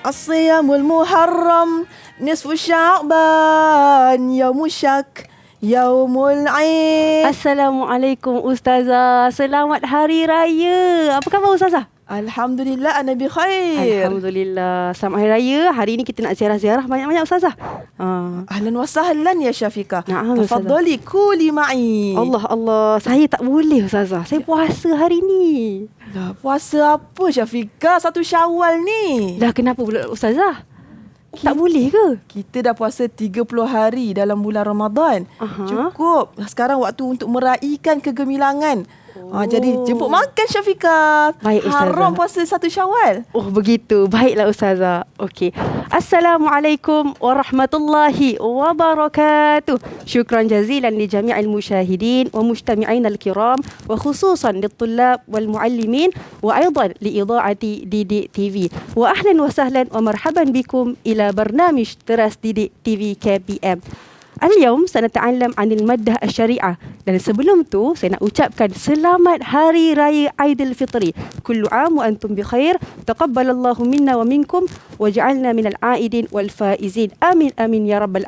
As-siyamul muharram nisfu sya'ban yaumul syak yaumul aid. Assalamualaikum Ustazah. Selamat Hari Raya. Apa khabar Ustazah? Alhamdulillah, ana bi khair. Alhamdulillah. Selamat Hari Raya. Hari ini kita nak ziarah-ziarah banyak-banyak Ustazah. Ahlan wa sahlan ya Syafiqah. Na'am, Tafadhali kuli ma'i. Allah. Saya tak boleh Ustazah. Saya puasa hari ni. Lah, puasa apa Syafiqah? 1 Syawal ni. Dah kenapa pula Ustazah? Tak boleh ke? Kita dah puasa 30 hari dalam bulan Ramadan. Cukup. Sekarang waktu untuk meraihkan kegemilangan. Jadi jemput makan Syafiqah. Baik Ustazah. Haram puasa 1 Syawal. Oh begitu. Baiklah Ustazah. Okey. Assalamualaikum warahmatullahi wabarakatuh. Syukran jazilan li jami'il musyahidin wa mujtami'in al-kiram wa khususan lit-tullab wal muallimin wa aidan li idha'ati Didik TV. Wa ahlan wa sahlan wa marhaban bikum ila barnamij Teras Didik TV KPM. Al-yawm sanata'allam 'anil maddah asy-syari'ah. Dan sebelum tu saya nak ucapkan selamat Hari Raya Aidilfitri. Kullu 'am wa antum bi khair. Taqabbalallahu minna wa minkum waj'alna minal 'aidin wal faizin. Amin amin ya rabbal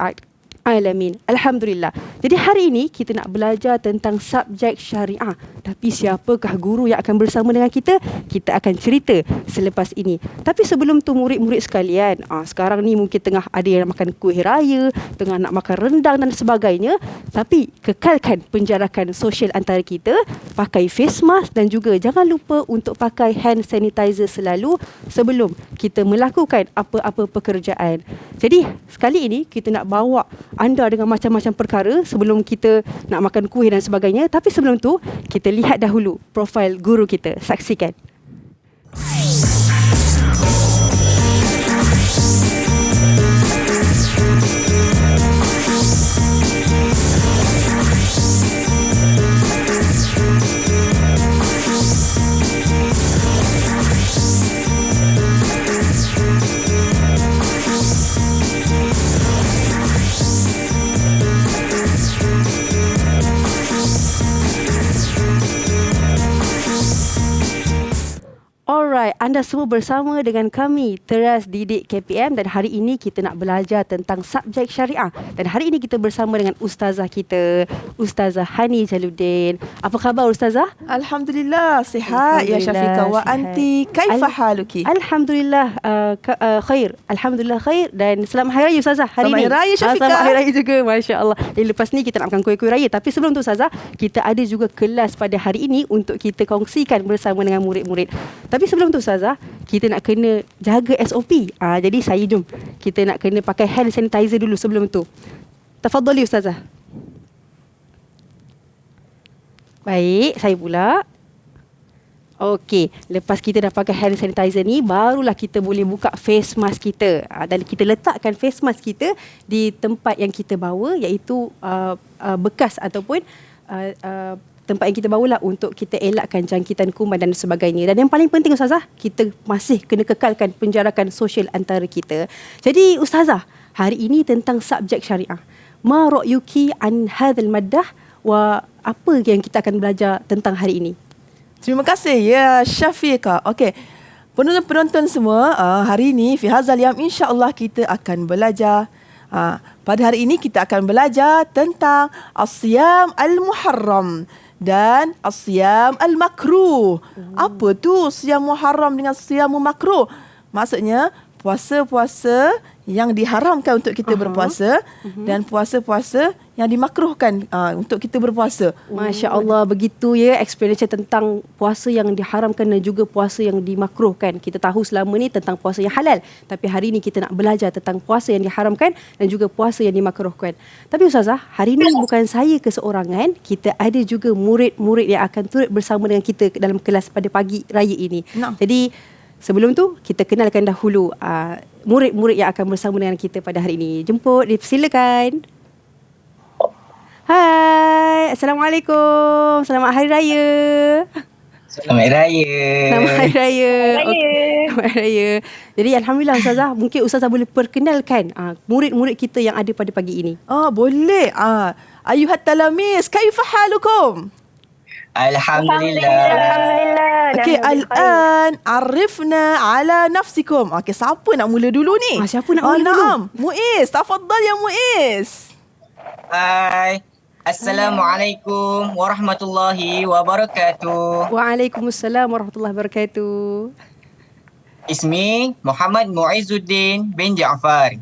alamin. Alhamdulillah. Jadi hari ini kita nak belajar tentang subjek syariah. Tapi siapakah guru yang akan bersama dengan kita? Kita akan cerita selepas ini. Tapi sebelum tu murid-murid sekalian, sekarang ni mungkin tengah ada yang makan kuih raya, tengah nak makan rendang dan sebagainya. Tapi kekalkan penjarakan sosial antara kita, pakai face mask dan juga jangan lupa untuk pakai hand sanitizer selalu sebelum kita melakukan apa-apa pekerjaan. Jadi sekali ini kita nak bawa anda dengan macam-macam perkara sebelum kita nak makan kuih dan sebagainya. Tapi sebelum tu, kita lihat dahulu profil guru kita. Saksikan. Alright, anda semua bersama dengan kami Teras Didik KPM dan hari ini kita nak belajar tentang subjek syariah. Dan hari ini kita bersama dengan ustazah kita, Ustazah Hani Jaluddin. Apa khabar Ustazah? Alhamdulillah, sihat ya Syafiqah. Wa anti kaifa haluki? Alhamdulillah khair. Alhamdulillah khair dan selamat Hari Raya Ustazah hari Selamat ini. Hari Raya Syafiqah. Selamat Hari Raya juga, masya-Allah. Jadi lepas ni kita nak makan kuih-kuih raya. Tapi sebelum tu Ustazah, kita ada juga kelas pada hari ini untuk kita kongsikan bersama dengan murid-murid. Tapi sebelum tu Ustazah, kita nak kena jaga SOP. Jadi jom kita nak kena pakai hand sanitizer dulu sebelum tu. Tafadhali Ustazah. Baik, saya pula. Okey, lepas kita dah pakai hand sanitizer ni, barulah kita boleh buka face mask kita. Dan kita letakkan face mask kita di tempat yang kita bawa, iaitu bekas ataupun tempat yang kita bawalah untuk kita elakkan jangkitan kuman dan sebagainya. Dan yang paling penting Ustazah, kita masih kena kekalkan penjarakan sosial antara kita. Jadi Ustazah, hari ini tentang subjek syariah. Ma ra'yuki an hadzal maddah wa apa yang kita akan belajar tentang hari ini? Terima kasih ya Syafiqah. Okey. Penonton-penonton semua, hari ini fi hadzal yam insya-Allah kita akan belajar pada hari ini kita akan belajar tentang as-siyam al-muharram dan as-siyam al-makruh. Apa tu siyam muharram dengan siyam makruh? Maksudnya puasa-puasa yang diharamkan untuk kita berpuasa dan puasa-puasa yang dimakruhkan untuk kita berpuasa. Masya Allah, begitu ya explanation tentang puasa yang diharamkan dan juga puasa yang dimakruhkan. Kita tahu selama ni tentang puasa yang halal, tapi hari ni kita nak belajar tentang puasa yang diharamkan dan juga puasa yang dimakruhkan. Tapi Ustazah, hari ni bukan saya keseorangan, kita ada juga murid-murid yang akan turut bersama dengan kita dalam kelas pada pagi raya ini. Jadi sebelum tu kita kenalkan dahulu murid-murid yang akan bersama dengan kita pada hari ini. Jemput, silakan. Hai, Assalamualaikum. Selamat Hari Raya. Selamat Hari Raya. Selamat Hari Raya. Selamat Hari Raya. Jadi Alhamdulillah Ustazah, mungkin Ustazah boleh perkenalkan murid-murid kita yang ada pada pagi ini. Boleh. Ayuhat talamis, kaifa halukum? Alhamdulillah. Alhamdulillah. Okey, Nahnu bikhair. al-an arifna ala nafsikum. Okey, siapa nak mula dulu ni? Siapa nak mula dulu? Naam, Muiz. Tafaddal ya Muiz. Hai. Assalamualaikum warahmatullahi wabarakatuh. Waalaikumsalam warahmatullahi wabarakatuh. Ismi Muhammad Muizzuddin bin Ja'far.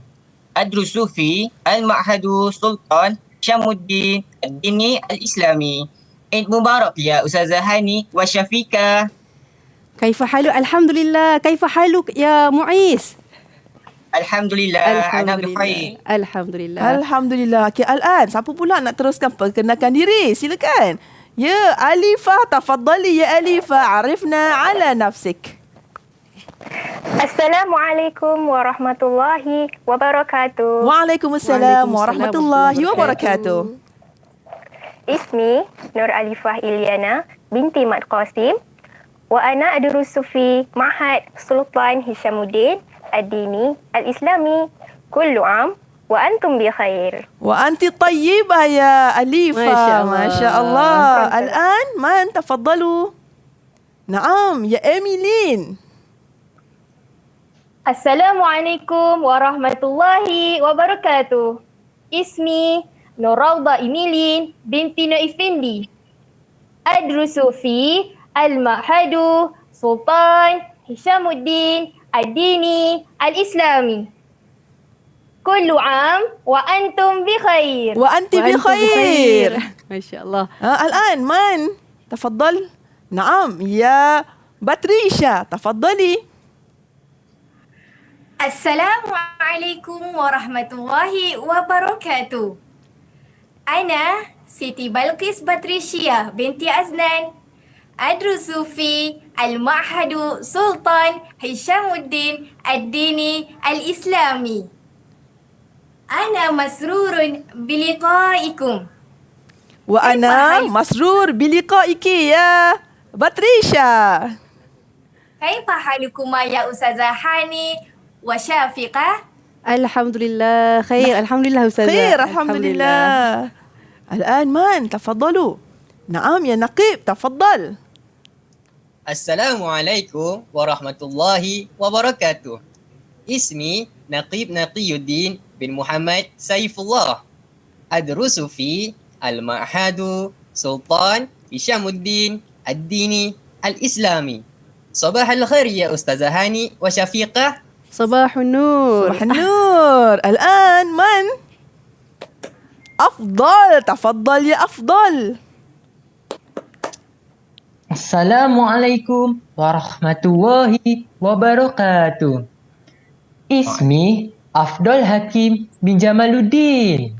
Adrusu fi Al-Ma'hadu Sultan Syamuddin Ad-Dini Al-Islami. Eid Mubarak ya Ustazah Hani wa Syafiqah. Kaifa haluk? Alhamdulillah. Kaifa haluk ya Muiz? Alhamdulillah. Ana bikhair. Alhamdulillah. Alhamdulillah. Okey, al-an siapa pula nak teruskan perkenalkan diri? Silakan. Ya Alifah, tafaddali ya Alifah. Arifna ala nafsik. Assalamualaikum warahmatullahi wabarakatuh. Waalaikumsalam warahmatullahi wabarakatuh. Ismi Nur Alifah Ilyana binti Mat Qasim wa ana adrusu fi Ma'had Sultan Hishamuddin Ad-Dini Al-Islami. Kullu am wa antum bi khair. Wa anti tayyibah ya Alifah. Masya Allah. Al-an man tafaddalu. Naam ya Emilin. Assalamualaikum warahmatullahi wabarakatuh. Ismi Nurrawda Emilin binti Naifindi. Adrusu fi Al-Ma'hadu Sultan Hishamuddin Ad-Dini Al-Islami. Kullu am wa antum bi khair. Wa anti bi khair. Masya Allah. Al-an man tafaddal. Naam ya Batrisha. Tafaddali. Assalamualaikum warahmatullahi wabarakatuh. Ana Siti Balqis Batrisha binti Aznan. Adrusu fi Al-Ma'hadu Sultan Hishamuddin Ad-Dini Al-Islami. Ana masrurun biliqaikum. Wa ana masrur biliqaiki ya Batrisha. Kaifa halukuma ya Ustazah Hani wa Syafiqah? Alhamdulillah. Khair. Alhamdulillah Ustazah. Khair, alhamdulillah. Al-an man tafaddalu. Naam ya Naqib, tafaddal. Assalamualaikum warahmatullahi wabarakatuh. Ismi Naqib Naqiyuddin bin Muhammad Saifullah. Adrusu fi Al-Ma'hadu Sultan Hishamuddin Ad-Dini Al-Islami. Sabah al-khair ya Ustazah Hani wa Syafiqah. Sabahun nur. Sabah nur. Al-an man afdal, tafaddal ya afdal. Assalamualaikum warahmatullahi wabarakatuh. Ismi Afdal Hakim bin Jamaluddin.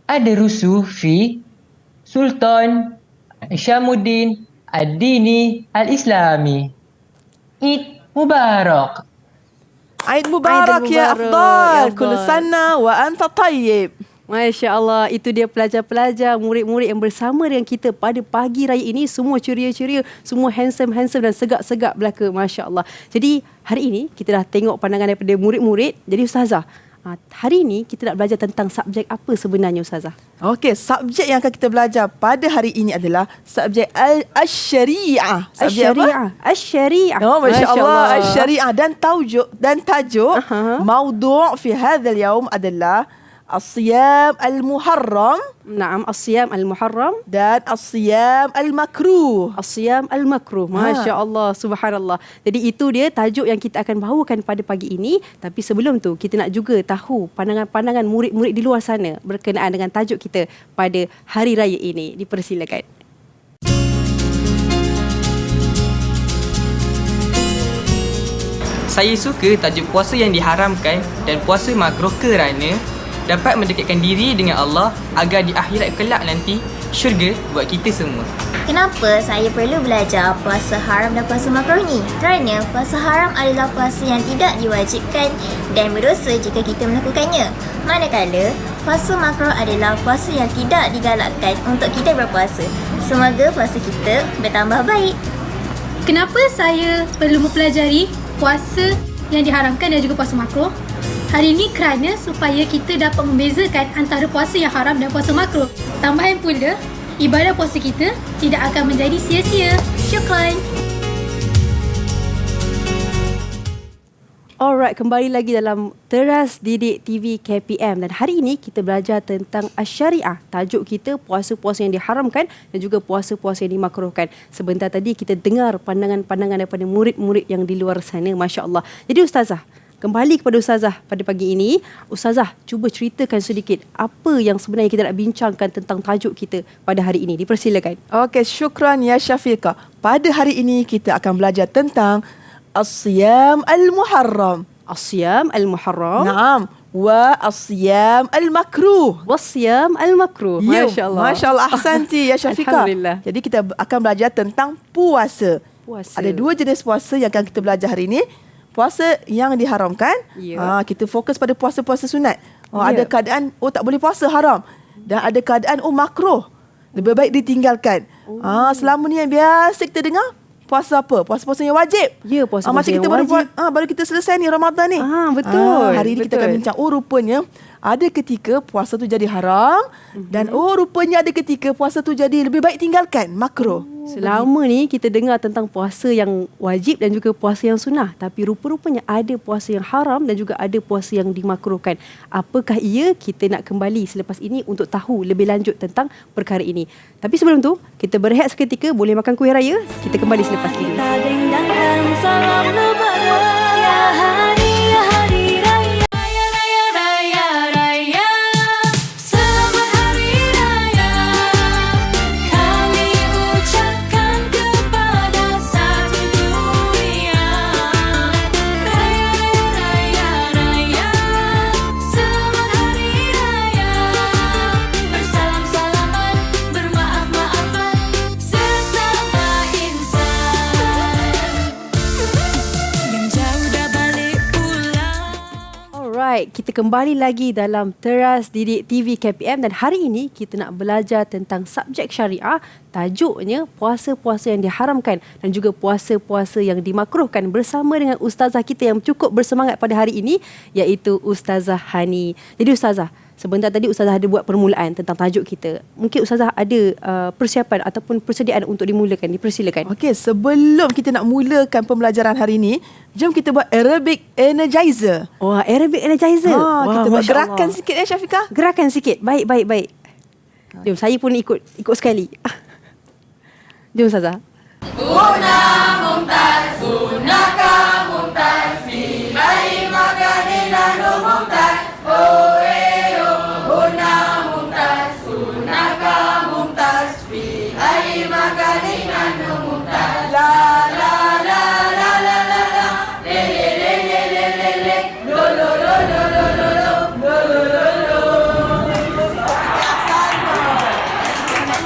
Adrusu fi Sultan Syamuddin Ad-Dini Al-Islami. Eid Mubarak. Eid Mubarak ya afdal. Kullu sana wa anta tayyib. Masya Allah, itu dia pelajar-pelajar, murid-murid yang bersama dengan kita pada pagi raya ini. Semua ceria-ceria, semua handsome-handsome dan segak-segak belaka. Masya Allah. Jadi hari ini kita dah tengok pandangan daripada murid-murid. Jadi Ustazah, hari ini kita nak belajar tentang subjek apa sebenarnya Ustazah? Okey, subjek yang akan kita belajar pada hari ini adalah subjek Al-Syariah. Subjek apa? Al-Syariah. Oh, Masya Allah. Al-Syariah dan tajuk maudhu' fi hadzal yaum adalah As-Siyam Al-Muharram. Naam, As-Siyam Al-Muharram dan As-Siyam Al-Makruh. As-Siyam Al-Makruh. Masya Allah, subhanallah. Jadi itu dia tajuk yang kita akan bawakan pada pagi ini. Tapi sebelum tu, kita nak juga tahu pandangan-pandangan murid-murid di luar sana berkenaan dengan tajuk kita pada hari raya ini. Dipersilakan. Saya suka tajuk puasa yang diharamkan dan puasa makruh kerana dapat mendekatkan diri dengan Allah agar di akhirat kelak nanti syurga buat kita semua. Kenapa saya perlu belajar puasa haram dan puasa makruh ni? Kerana puasa haram adalah puasa yang tidak diwajibkan dan berdosa jika kita melakukannya. Manakala puasa makruh adalah puasa yang tidak digalakkan untuk kita berpuasa. Semoga puasa kita bertambah baik. Kenapa saya perlu mempelajari puasa yang diharamkan dan juga puasa makruh? Hari ini kerana supaya kita dapat membezakan antara puasa yang haram dan puasa makruh. Tambahan pula, ibadah puasa kita tidak akan menjadi sia-sia. Syukran. Alright, kembali lagi dalam Teras Didik TV KPM dan hari ini kita belajar tentang Asy-Syariah. Tajuk kita puasa-puasa yang diharamkan dan juga puasa-puasa yang dimakruhkan. Sebentar tadi kita dengar pandangan-pandangan daripada murid-murid yang di luar sana, Masya-Allah. Jadi Ustazah, kembali kepada Ustazah pada pagi ini. Ustazah, cuba ceritakan sedikit apa yang sebenarnya kita nak bincangkan tentang tajuk kita pada hari ini. Dipersilakan. Okey, syukran ya Syafiqah. Pada hari ini kita akan belajar tentang As-Siyam Al-Muharram. As-Siyam Al-Muharram. Naam. Wa As-Siyam Al-Makruh. Was-Siyam Al-Makruh. Masya-Allah. Masya-Allah, ahsanti ya Syafiqah. Alhamdulillah. Jadi kita akan belajar tentang puasa. Ada dua jenis puasa yang akan kita belajar hari ini. Puasa yang diharamkan. Ya. Kita fokus pada puasa-puasa sunat. Ya. Ada keadaan tak boleh puasa, haram. Dan ada keadaan makruh, lebih baik ditinggalkan. Selama ni yang biasa kita dengar puasa apa? Puasa-puasa yang wajib. Ya, puasa-puasa macam yang kita baru wajib. baru kita selesai ni Ramadan ni. Betul. Hari ini kita akan bincang rupanya ada ketika puasa tu jadi haram dan rupanya ada ketika puasa tu jadi lebih baik tinggalkan, makruh. Selama ni kita dengar tentang puasa yang wajib dan juga puasa yang sunnah. Tapi rupa-rupanya ada puasa yang haram dan juga ada puasa yang dimakruhkan. Apakah ia? Kita nak kembali selepas ini untuk tahu lebih lanjut tentang perkara ini. Tapi sebelum tu, kita berehat seketika, boleh makan kuih raya. Kita kembali selepas ini. Kita dendangkan salam lebaran. Ya hari raya. Raya, raya, raya, raya. Selamat hari raya. Kami ucapkan kepada satu dunia. Raya, raya, raya. Selamat hari raya. Bersalam-salaman, bermaaf-maafan sesama insan. Yang jauh dah balik pulang. Alright, kita kembali lagi dalam Teras Didik TV KPM dan hari ini kita nak belajar tentang subjek syariah. Tajuknya puasa-puasa yang diharamkan dan juga puasa-puasa yang dimakruhkan bersama dengan ustazah kita yang cukup bersemangat pada hari ini, iaitu Ustazah Hani. Jadi Ustazah, sebentar tadi Ustazah ada buat permulaan tentang tajuk kita. Mungkin Ustazah ada persiapan ataupun persediaan untuk dimulakan. Dipersilakan. Okey, sebelum kita nak mulakan pembelajaran hari ini, jom kita buat Arabic Energizer. Wah, Arabic Energizer. Wah, Kita buat Masya gerakan Allah. sikit ya Syafiqah. Gerakan sikit. Baik, baik, baik. Jom, saya pun ikut sekali. Jom Ustazah.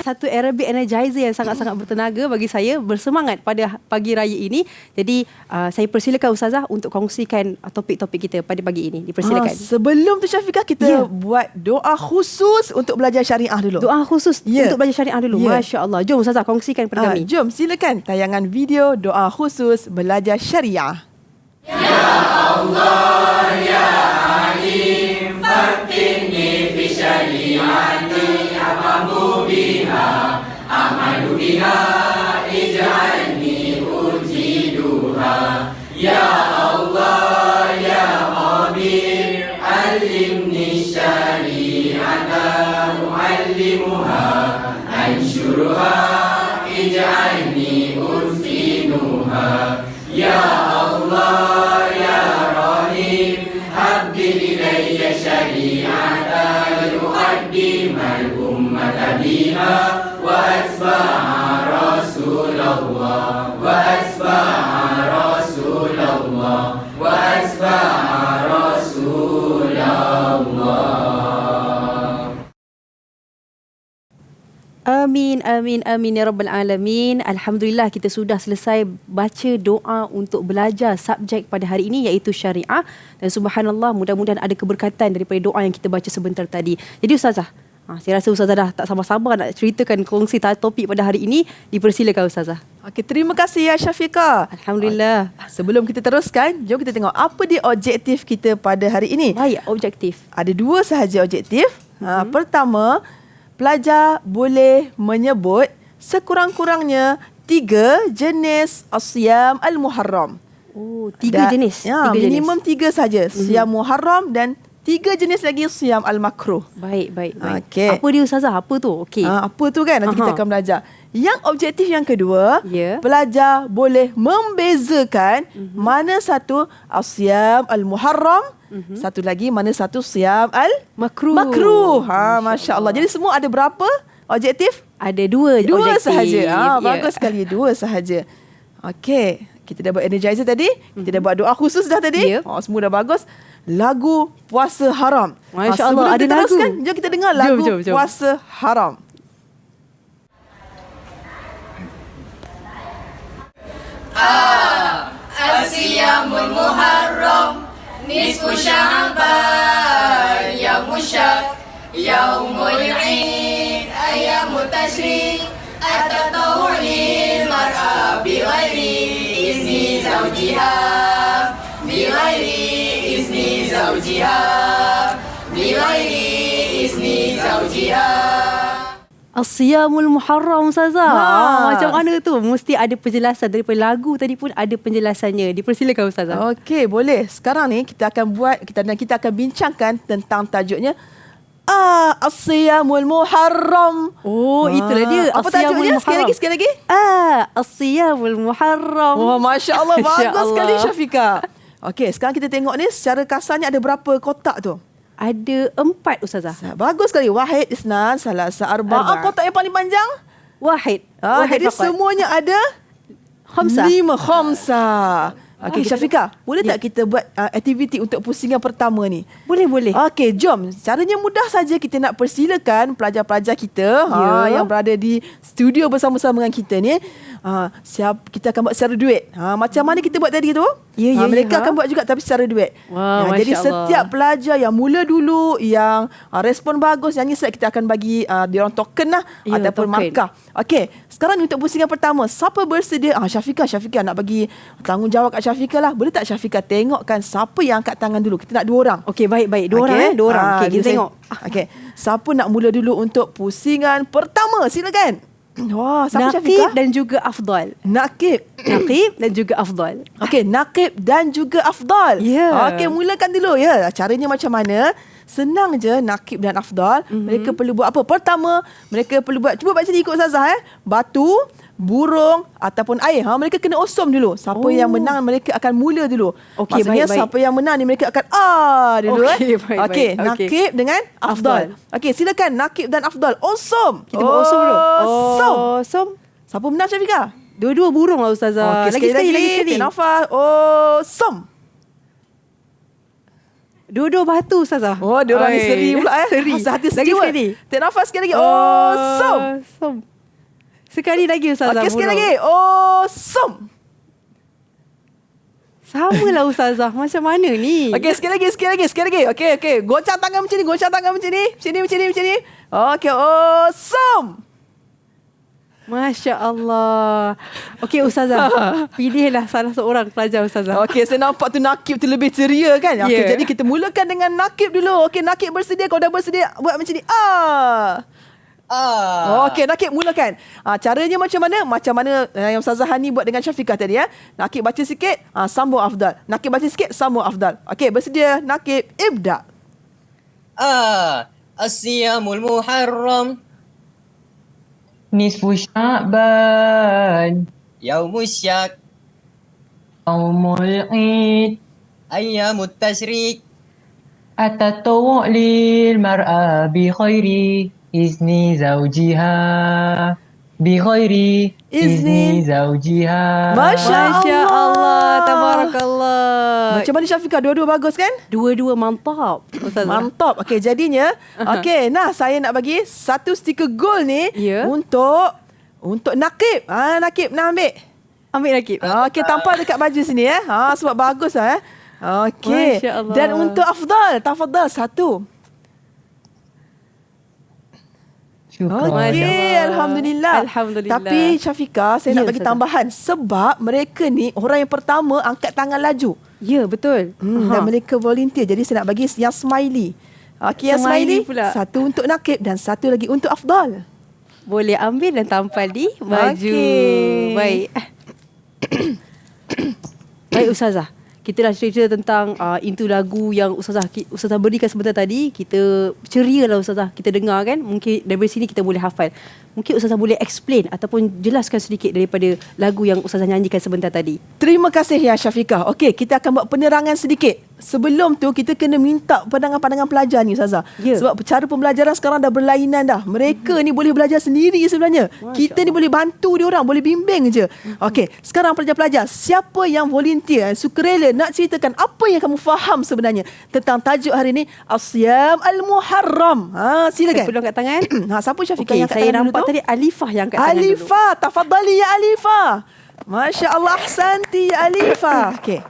Satu Arabic Energizer yang sangat-sangat bertenaga bagi saya, bersemangat pada pagi raya ini. Jadi saya persilakan Ustazah untuk kongsikan topik-topik kita pada pagi ini. Dipersilakan. Sebelum tu Syafiqah, kita buat doa khusus untuk belajar syariah dulu. Doa khusus untuk belajar syariah dulu. Masya Allah. Jom Ustazah kongsikan kepada kami. Jom silakan tayangan video doa khusus belajar syariah. Ya Allah ya Alim, fatinni fi syariati afamu biha, amalu biha, ij'alni ujiduha. Ya Allah ya Khabir, alimni syari'ata muallimuha, ansyuruha, ij'alni usinuha. Ya Allah ya Rahim, habbil ilayya syari'ata liuqaddimal ummata biha wa atba'a Rasulullah wa atba'a Rasulullah wa atba'a Rasulullah. Amin, amin, amin ya Rabbal Alamin. Alhamdulillah kita sudah selesai baca doa untuk belajar subjek pada hari ini, iaitu syariah. Dan subhanallah, mudah-mudahan ada keberkatan daripada doa yang kita baca sebentar tadi. Jadi Ustazah, saya rasa Ustazah dah tak sabar-sabar nak ceritakan kongsi topik pada hari ini. Dipersilakan Ustazah. Okey, terima kasih ya Syafiqah. Alhamdulillah. Sebelum kita teruskan, jom kita tengok apa dia objektif kita pada hari ini. Baik, objektif. Ada dua sahaja objektif. Pertama, pelajar boleh menyebut sekurang-kurangnya 3 jenis as-siyam al-muharram. Oh, 3 jenis. Ya, 3 minimum 3 saja. Siyam muharram dan 3 jenis lagi siyam al-makruh. Baik. Okey. Apa dia Ustazah? Apa tu? Okey. Apa tu kan? Nanti kita akan belajar. Yang objektif yang kedua, pelajar boleh membezakan mana satu as-siyam al-muharram, satu lagi mana satu siyam al-makruh. Masya Allah. Jadi semua ada berapa objektif? Ada 2 Dua objektif. sahaja. Bagus sekali, 2 sahaja. Okey, kita dah buat energizer tadi, kita dah buat doa khusus dah tadi. Semua dah bagus. Lagu puasa haram. Masya Allah, ada kita lagu. teruskan, jom kita dengar lagu Jom. puasa haram. Asiyamul Muharram Nisfu Sya'ban Yamushak Yaumul Eid Ayamut Tashrik At-tatawwu' lil mar'a Bighairi izni zawjiha Bighairi izni zawjiha Bighairi izni zawjiha. As-siyamul muharram Ustazah. Macam mana tu? Mesti ada penjelasan daripada lagu tadi pun ada penjelasannya. Dipersilakan Ustazah. Okey, boleh. Sekarang ni kita akan bincangkan tentang tajuknya as-siyamul muharram. Oh, itulah dia. Apa tajuknya? Sekali lagi. As-siyamul muharram. Wah, Masya Allah. Bagus sekali Syafiqah. Okey, sekarang kita tengok ni secara kasarnya ada berapa kotak tu? Ada 4 Ustazah. Bagus sekali. Wahid, isnan, salasa, arba'ah. Kotak yang paling panjang? Wahid. Jadi faqat. semuanya ada? Khamsah. 5 khamsah. Okey, Syafiqah, boleh tak kita buat aktiviti untuk pusingan pertama ni? Boleh. Okey, jom. Caranya mudah saja. Kita nak persilakan pelajar-pelajar kita yang berada di studio bersama-sama dengan kita ni. Kita akan buat secara duet. Macam mana kita buat tadi tu? Mereka akan buat juga tapi secara duet. Jadi setiap pelajar yang mula dulu, yang respon bagus, nyanyi set, kita akan bagi diorang token lah ataupun markah. Okey, sekarang ni untuk pusingan pertama. Siapa bersedia? Syafiqah nak bagi tanggungjawab kat Syafiqah lah. Boleh tak Syafiqah tengokkan siapa yang angkat tangan dulu? Kita nak 2 orang. Okey, baik. 2 orang. 2 orang. Okey, kita tengok. Okey, siapa nak mula dulu untuk pusingan pertama? Silakan. Wah, siapa Naqib Syafiqah? dan juga Afdal. Naqib dan juga Afdal. Okey, Naqib dan juga Afdal. Ya. Okey, mulakan dulu ya. Caranya macam mana? Senang je Naqib dan Afdal. Mereka perlu buat apa? Pertama, mereka perlu buat, cuba baca ni ikut Ustazah batu, burung ataupun air. Mereka kena osom dulu. Siapa yang menang mereka akan mula dulu. Okey, maksudnya baik. siapa yang menang ni mereka akan dulu. Okey, baik. Okey, Naqib dengan Afdal. Okey, silakan Naqib dan Afdal osom. Kita buat osom dulu. Osom. Siapa menang Syafiqah? Dua-dua burung lah Ustazah. Okey, sekali lagi. Take nafas. Osom. Dua-dua batu Ustazah. Diorang ni seri pula Seri. Hati Lagi steward. sekali. Take nafas sekali lagi. Osom. Sekali lagi Ustazah. Okey, sekali burung. lagi. Osom. Sama lah Ustazah. Macam mana ni? Okey, sekali lagi. Okey. Goncang tangan macam ni. Macam ni. Okey, osom. Masya Allah. Okey Ustazah. Pilihlah salah seorang pelajar Ustazah. Okey, saya nampak tu Naqib tu lebih ceria kan? Okey, jadi kita mulakan dengan Naqib dulu. Okey, Naqib bersedia. Kau dah bersedia? Buat macam ni. Okey, Naqib mulakan. Caranya macam mana? Macam mana yang Ustazah Hani buat dengan Syafiqah tadi ya. Naqib baca sikit, sambung Afdal. Naqib baca sikit, sambung Afdal. Okey, bersedia? Naqib, ibda. As-siyamul muharram Nisfu Sya'ban Yaumusyak Yaumul Eid Ayamut Tashrik At-tatawwu' lil mar'a bi khairi izni zawjiha bi khairi izni zawjiha. Masya Allah. Tabarakallah. Macam mana Syafiqah? Dua-dua bagus kan? Dua-dua mantap Ustazah. Mantap. Okey, jadinya okey, saya nak bagi satu stiker gold ni untuk Naqib. Naqib nak ambil. Ambil Naqib. Okey, tampal dekat baju sini sebab bagus Okey. Masya Allah. Dan untuk Afdal, tafadhal satu. Okey, Alhamdulillah. Tapi Syafiqah, saya nak bagi tambahan sebab mereka ni orang yang pertama angkat tangan laju. Ya, betul. Dan mereka volunteer. Jadi saya nak bagi yang smiley. Okey, yang Smiley smiley pula. satu untuk Nakib dan satu lagi untuk Afdal. Boleh ambil dan tampal di baju. Okey. Baik. Baik Ustazah. Kita dah cerita tentang intu lagu yang Ustazah berikan sebentar tadi. Kita ceria lah Ustazah. Kita dengar kan. Mungkin dari sini kita boleh hafal. Mungkin Ustazah boleh explain ataupun jelaskan sedikit daripada lagu yang Ustazah nyanyikan sebentar tadi. Terima kasih ya Syafiqah. Okey, kita akan buat penerangan sedikit. Sebelum tu kita kena minta pandangan-pandangan pelajar ni Ustazah. Ya. Sebab cara pembelajaran sekarang dah berlainan dah. Mereka ni boleh belajar sendiri sebenarnya. Kita ni boleh bantu dia orang, boleh bimbing je. Okey, sekarang pelajar-pelajar, siapa yang volunteer, sukarela nak ceritakan apa yang kamu faham sebenarnya tentang tajuk hari ni, As-Siyam Al-Muharram. Silakan. Saya peluang kat tangan. Siapa Syafiqah Okey, yang kat saya tangan dulu nampak tu? tadi Alifah yang kat tangan dulu. Alifah, tafadhali ya Alifah. Masya Allah, ahsanti ya Alifah. Okey.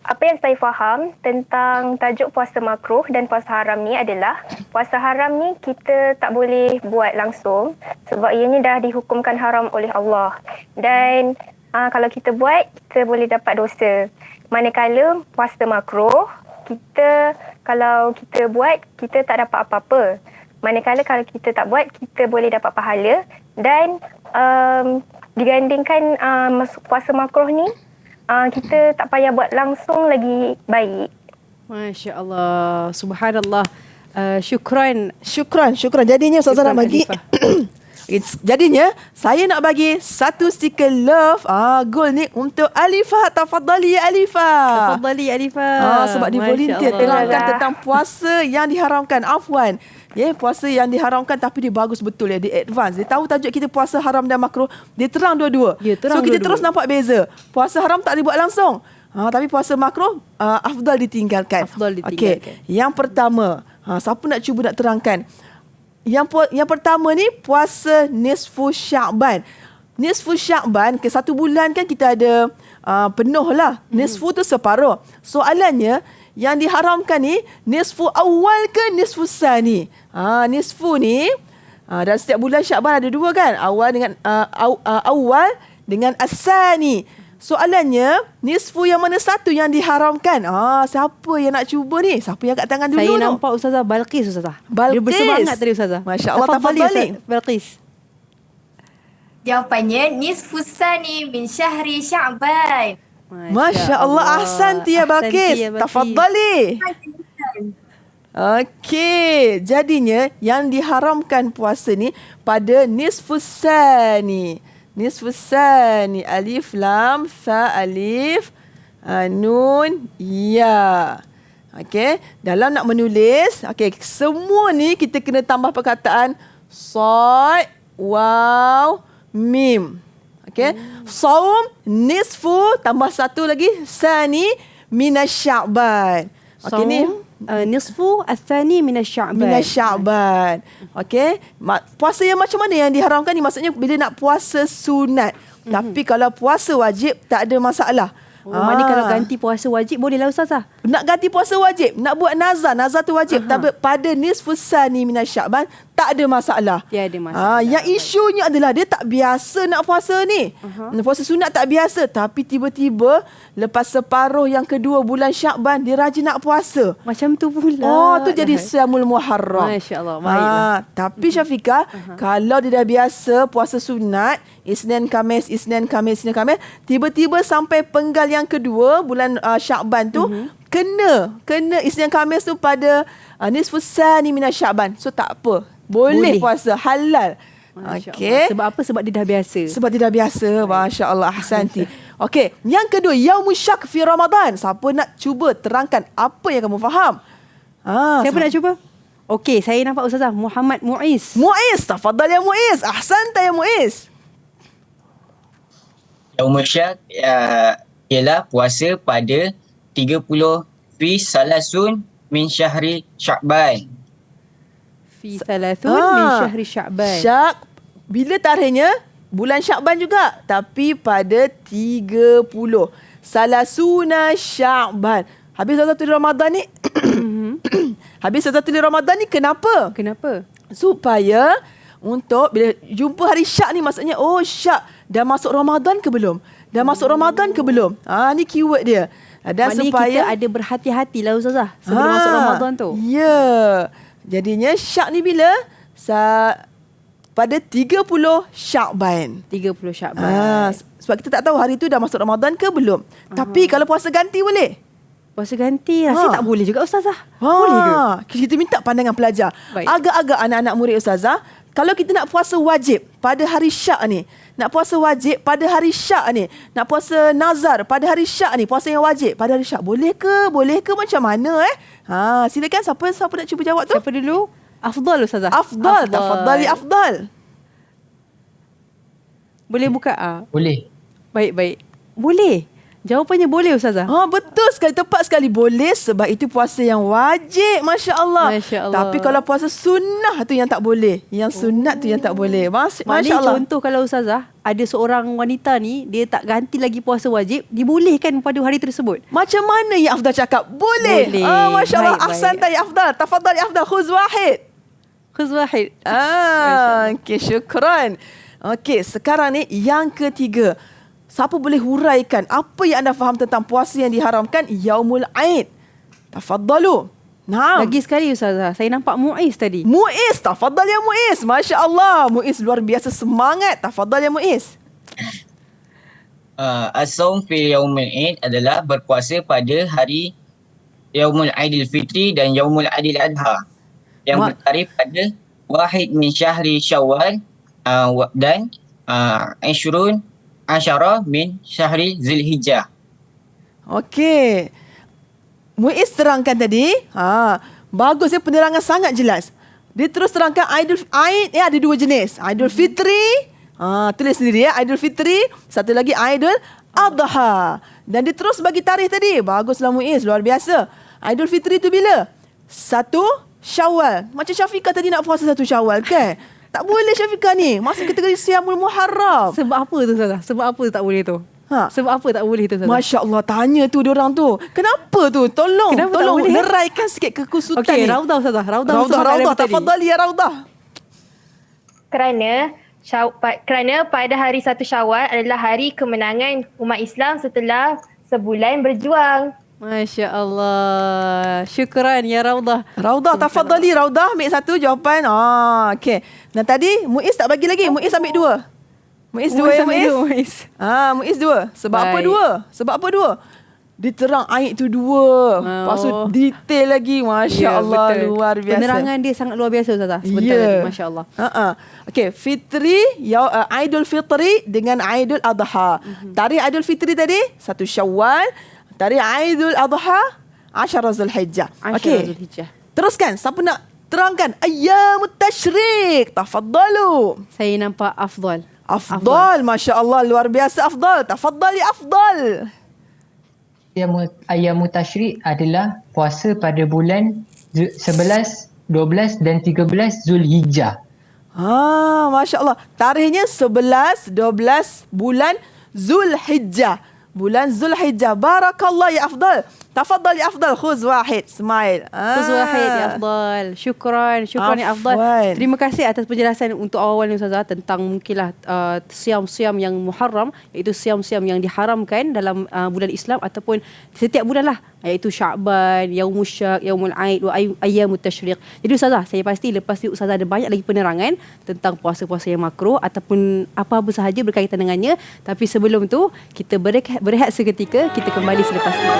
Apa yang saya faham tentang tajuk puasa makruh dan puasa haram ni adalah puasa haram ni kita tak boleh buat langsung sebab ianya dah dihukumkan haram oleh Allah. Dan kalau kita buat, kita boleh dapat dosa. Manakala puasa makruh, kalau kita buat, kita tak dapat apa-apa. Manakala kalau kita tak buat, kita boleh dapat pahala. Dan digandingkan puasa makruh ni, kita tak payah buat langsung lagi baik. Masya Allah. Subhanallah. Syukran. Jadinya Ustazah nak bagi jadinya saya nak bagi satu stiker love gold ni untuk Alifah. Tafadhali ya Alifah. Tafadhali Alifah. Sebab dia volunteer terangkan tentang puasa yang diharamkan. Afwan. Puasa yang diharamkan tapi dia bagus betul ya. Dia advance. Dia tahu tajuk kita puasa haram dan makruh. Dia terang dua-dua. Terang so kita dua-dua. terus nampak beza. Puasa haram tak dibuat langsung. Tapi puasa makruh afdal ditinggalkan. Okey. Yang pertama, siapa nak cuba nak terangkan? Yang pertama ni puasa nisfu Sya'ban. Nisfu Sya'ban ke 1 bulan kan kita ada penuh lah. Nisfu tu separuh. Soalannya yang diharamkan ni nisfu awal ke nisfu sani? Nisfu ni dalam setiap bulan Sya'ban ada 2 kan? Awal dengan awal dengan asani. Soalannya, nisfu yang mana satu yang diharamkan? Siapa yang nak cuba ni? Siapa yang kat tangan dulu? Saya nampak Ustazah Balqis Ustazah. Balqis. Dia bersemangat tadi Ustazah. Masya Allah, tafadhali. Balqis. Jawapannya nisfu sani min syahri Sya'ban. Masya Allah, ahsanti ya Balqis. Tafadhali. Okey, jadinya yang diharamkan puasa ni pada nisfu sani. Nisfu sani, alif lam fa alif nun ya. Okey, dalam nak menulis, semua ni kita kena tambah perkataan sad, waw, mim. Okey, saum nisfu tambah satu lagi sani minasya'ban. Okey ni nisfu athani minasya'ban. Okey, puasa yang macam mana yang diharamkan ni? Maksudnya bila nak puasa sunat. Tapi kalau puasa wajib tak ada masalah. Mana kalau ganti puasa wajib boleh lah Ustazah. Nak ganti puasa wajib, nak buat nazar tu wajib. Tapi pada nisfu sani minasya'ban tak ada masalah. Tiada masalah. Yang isunya adalah dia tak biasa nak puasa ni. Puasa sunat tak biasa, tapi tiba-tiba lepas separuh yang kedua bulan Sya'ban dia rajin nak puasa. Macam tu pula. Tu jadi Siyamul Muharram. Masya-Allah, baiklah. Tapi Syafiqah, kalau dia dah biasa puasa sunat, Isnin Khamis, tiba-tiba sampai penggal yang kedua bulan Sya'ban tu kena Isnin Khamis tu pada nisfu sani minasya'ban. So tak apa. Boleh puasa, halal. Okey. Sebab apa? Sebab dia dah biasa. Masya Allah, ahsanti. Okey, yang kedua, Yaumus Syak fi Ramadan. Siapa nak cuba terangkan apa yang kamu faham? Siapa nak cuba? Okey, saya nampak Ustazah Muhammad Muiz. Tafadhal ya Muiz. Ahsanta ya Muiz. Yaumus Syak ialah puasa pada 30 fi salasun min syahri Sya'ban. Fi salasun min syahri Sya'ban. Syak, bila tarikhnya? Bulan Sya'ban juga. Tapi pada 30. Salasuna Sya'ban. Habis satu Ramadan ni. Kenapa? Supaya untuk bila jumpa hari Syak ni, maksudnya Syak dah masuk Ramadan ke belum? Ni keyword dia. Dan maknanya supaya kita ada berhati-hati lah Ustazah sebelum masuk Ramadan tu. Ya. Jadinya Syak ni bila? Pada 30 Syakban. 30 Syakban. Sebab kita tak tahu hari tu dah masuk Ramadan ke belum. Tapi kalau puasa ganti boleh? Puasa ganti rasa tak boleh juga Ustazah. Boleh ke? Kita minta pandangan pelajar. Baik. Agak-agak anak-anak murid Ustazah, kalau kita nak puasa wajib pada hari Syak ni, nak puasa wajib pada hari Syak ni, nak puasa nazar pada hari Syak ni, puasa yang wajib pada hari Syak, boleh ke? Boleh ke macam mana silakan siapa nak cuba jawab tu? Siapa dulu? Afdal Ustazah. Afdal. Tafadhali Afdal. Boleh buka? Boleh. Baik. Boleh. Jawapannya boleh Ustazah. Betul sekali, tepat sekali, boleh sebab itu puasa yang wajib, masya-Allah. Masya-Allah. Tapi kalau puasa sunnah tu yang tak boleh. Yang sunat tu yang tak boleh. Masya-Allah. Contoh kalau Ustazah, ada seorang wanita ni dia tak ganti lagi puasa wajib, dibolehkan pada hari tersebut. Macam mana yang Afdal cakap? Boleh. Masya-Allah. Ahsanta ya Afdal. Tafadhal ya Afdal, khuz wahid. Okey, syukran. Okey, sekarang ni yang ketiga. Siapa boleh huraikan apa yang anda faham tentang puasa yang diharamkan Yaumul Aid? Tafadhalu. Naam. Lagi sekali Ustazah, saya nampak Muiz tadi. Muiz, tafadhal ya Muiz. Masya-Allah, Muiz luar biasa semangat. Tafadhal ya Muiz. As-saum fi Yaumul Aid adalah berpuasa pada hari Yaumul Aidil Fitri dan Yaumul Aidil Adha yang bertarikh pada wahid min syahri Syawal dan Asyara min syahri Zulhijjah. Okey. Muiz terangkan tadi. Bagus ya, penerangan sangat jelas. Dia terus terangkan Aid ada dua jenis. Aidul Fitri. Tulis sendiri ya. Aidul Fitri. Satu lagi Aidul Adha. Dan dia terus bagi tarikh tadi. Baguslah Muiz, luar biasa. Aidul Fitri tu bila? 1 Syawal. Macam Syafiqah tadi nak puasa 1 Syawal kan? Tak boleh Syafiqah ni. Masuk kategori Siyamul Muharram. Sebab apa tu Ustazah? Sebab apa tak boleh tu? Sebab apa tak boleh tu Ustazah? Masya-Allah, tanya tu diorang tu. Kenapa tu? Tolong leraikan sikit kekusutan ni. Okey, Raudah Ustazah. Raudah. Tafadhali ya Raudah. Kerana pada hari 1 Syawal adalah hari kemenangan umat Islam setelah sebulan berjuang. Masya Allah. Syukran ya Raudah. Raudah, tafadhali Raudah, ambil satu jawapan. Okey. Dan tadi Muiz tak bagi lagi. Muiz ambil 2. Muiz 2 ya Muiz. Muiz 2. Sebab apa 2? Diterang ayat tu 2. Lepas tu detail lagi. Masya Allah, luar biasa. Penerangan dia sangat luar biasa Ustazah. Sebentar lagi, Masya Allah. Okey, Fitri, Aidul Fitri dengan Aidul Adha. Tarikh Aidul Fitri tadi 1 Syawal. Tarikh Aidul Adha Asyara Zulhijjah. Okey. Teruskan, siapa nak terangkan Ayyamut Tashrik? Tafadhalu. Saya nampak Afdal. Afdal, masya-Allah, luar biasa Afdal. Tafadhali Afdal. Ayyamut Tashrik adalah puasa pada bulan 11, 12 dan 13 Zulhijjah. Masya-Allah. Tarikhnya 11, 12 bulan Zulhijjah. Bulan Zulhijjah. Barakallah ya Afdal. Tafadhal ya Afdal, khuz wahid. Smile. Khuz wahid ya Afdal. Syukran ya Afdal. Terima kasih atas penjelasan untuk awal ni Ustazah tentang mungkinlah siam-siam yang muharram, iaitu siam-siam yang diharamkan dalam bulan Islam ataupun setiap bulan lah, iaitu Syakban, Yaumul Syak, Yaumul Aid wa Ayyamut Tashriq. Jadi Ustazah, saya pasti lepas ni Ustazah ada banyak lagi penerangan tentang puasa-puasa yang makruh ataupun apa-apa sahaja berkaitan dengannya. Tapi sebelum tu, kita berehat seketika, kita kembali selepas ini.